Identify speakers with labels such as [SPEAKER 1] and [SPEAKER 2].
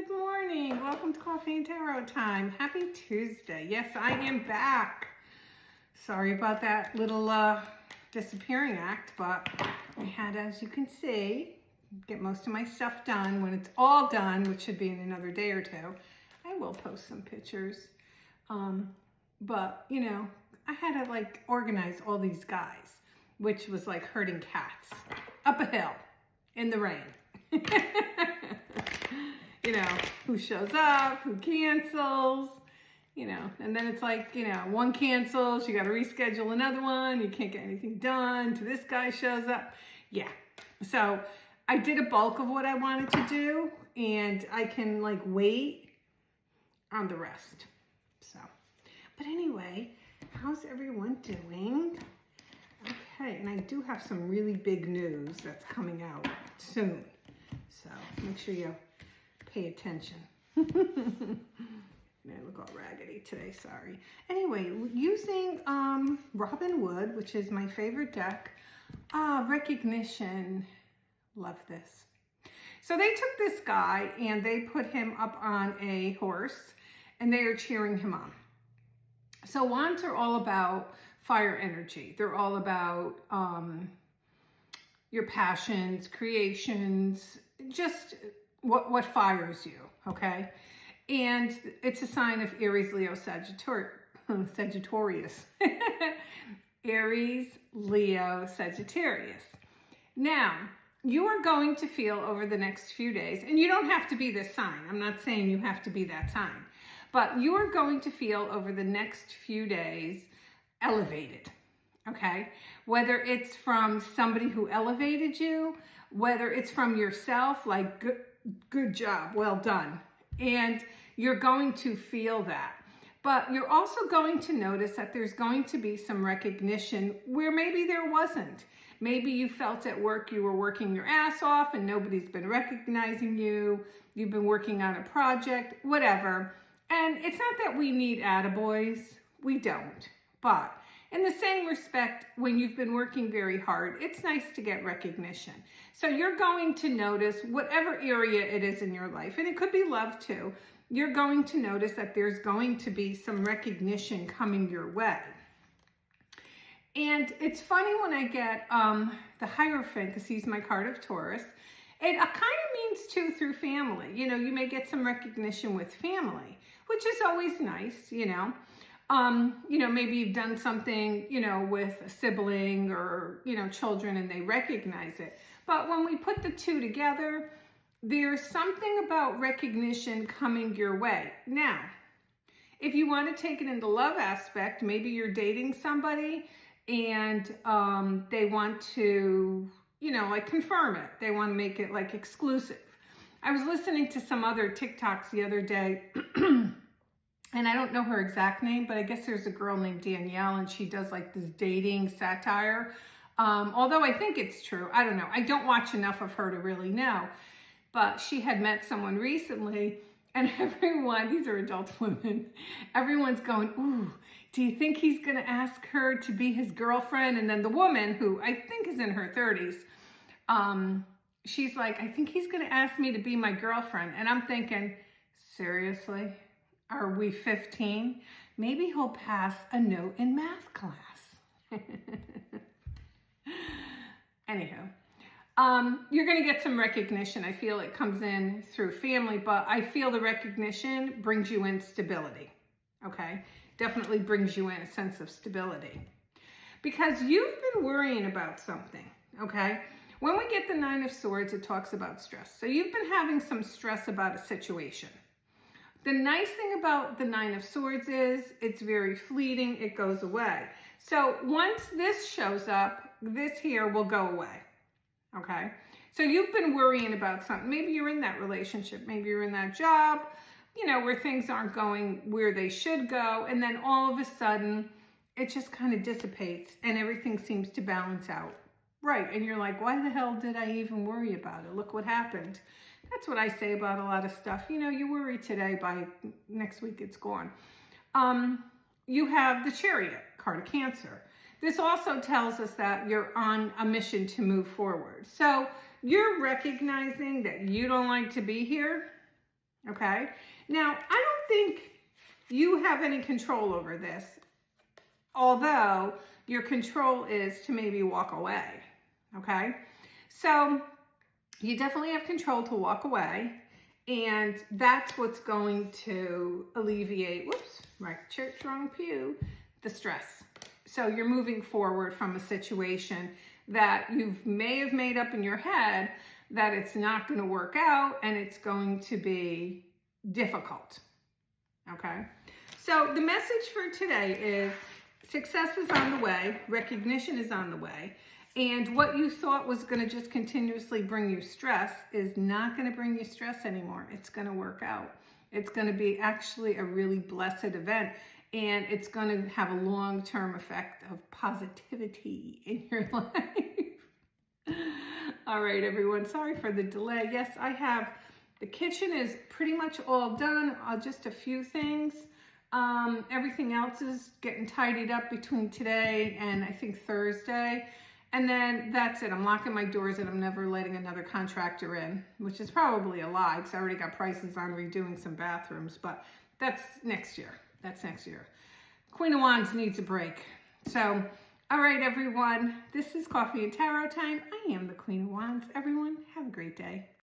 [SPEAKER 1] Good morning. Welcome to Coffee and Tarot time. Happy Tuesday. Yes, I am back. Sorry about that little disappearing act, but I had, as you can see, get most of my stuff done. When it's all done, which should be in another day or two, I will post some pictures. But, you know, I had to like organize all these guys, which was like herding cats up a hill in the rain. You know, who shows up, who cancels, you know, and then it's like, you know, one cancels, you got to reschedule another one, you can't get anything done till this guy shows up. Yeah. So I did a bulk of what I wanted to do, and I can like wait on the rest. So, but anyway, how's everyone doing? Okay, and I do have some really big news that's coming out soon. So make sure you pay attention. I look all raggedy today, sorry. Anyway, using Robin Wood, which is my favorite deck, recognition, love this. So they took this guy and they put him up on a horse and they are cheering him on. So wands are all about fire energy. They're all about your passions, creations, just what fires you, okay? And it's a sign of Aries, Leo, Sagittarius. Aries, Leo, Sagittarius. Now, you are going to feel over the next few days, and you don't have to be this sign. I'm not saying you have to be that sign. But you are going to feel over the next few days elevated, okay? Whether it's from somebody who elevated you, whether it's from yourself, like good job, well done. And you're going to feel that. But you're also going to notice that there's going to be some recognition where maybe there wasn't. Maybe you felt at work you were working your ass off and nobody's been recognizing you. You've been working on a project, whatever. And it's not that we need attaboys. We don't. But in the same respect, when you've been working very hard, it's nice to get recognition. So you're going to notice whatever area it is in your life, and it could be love too, you're going to notice that there's going to be some recognition coming your way. And it's funny when I get the Hierophant, because he's my card of Taurus, it kind of means too through family. You know, you may get some recognition with family, which is always nice, you know. You know, maybe you've done something, you know, with a sibling or, you know, children and they recognize it. But when we put the two together, there's something about recognition coming your way. Now, if you want to take it in the love aspect, maybe you're dating somebody and they want to, you know, like confirm it. They want to make it like exclusive. I was listening to some other TikToks the other day. And I don't know her exact name, but I guess there's a girl named Danielle and she does like this dating satire. Although I think it's true. I don't know. I don't watch enough of her to really know. But she had met someone recently and everyone, these are adult women, everyone's going, ooh, do you think he's going to ask her to be his girlfriend? And then the woman, who I think is in her 30s, she's like, I think he's going to ask me to be my girlfriend. And I'm thinking, seriously? Are we 15? Maybe he'll pass a note in math class. Anywho, you're going to get some recognition. I feel it comes in through family, but I feel the recognition brings you in stability. Okay? Definitely brings you in a sense of stability. Because you've been worrying about something. Okay? When we get the Nine of Swords, it talks about stress. So you've been having some stress about a situation. The nice thing about the Nine of Swords is it's very fleeting. It goes away. So once this shows up, this here will go away. Okay? So you've been worrying about something. Maybe you're in that relationship. Maybe you're in that job, you know, where things aren't going where they should go. And then all of a sudden, it just kind of dissipates and everything seems to balance out. Right. And you're like, why the hell did I even worry about it? Look what happened. That's what I say about a lot of stuff. You know, you worry today, by next week it's gone. You have the Chariot, card of Cancer. This also tells us that you're on a mission to move forward. So you're recognizing that you don't like to be here. Okay? Now, I don't think you have any control over this, although your control is to maybe walk away. Okay? So you definitely have control to walk away, and that's what's going to alleviate, whoops, right church, wrong pew, the stress. So you're moving forward from a situation that you may have made up in your head that it's not going to work out and it's going to be difficult. Okay? So the message for today is success is on the way, recognition is on the way, and what you thought was going to just continuously bring you stress is not going to bring you stress anymore. It's going to work out. It's going to be actually a really blessed event, and it's going to have a long-term effect of positivity in your life. All right, everyone. Sorry for the delay. Yes, I have. The kitchen is pretty much all done. Just a few things. Everything else is getting tidied up between today and I think Thursday. And then that's it. I'm locking my doors and I'm never letting another contractor in, which is probably a lie because I already got prices on redoing some bathrooms, but that's next year. That's next year. Queen of Wands needs a break. So, all right, everyone. This is Coffee and Tarot time. I am the Queen of Wands. Everyone, have a great day.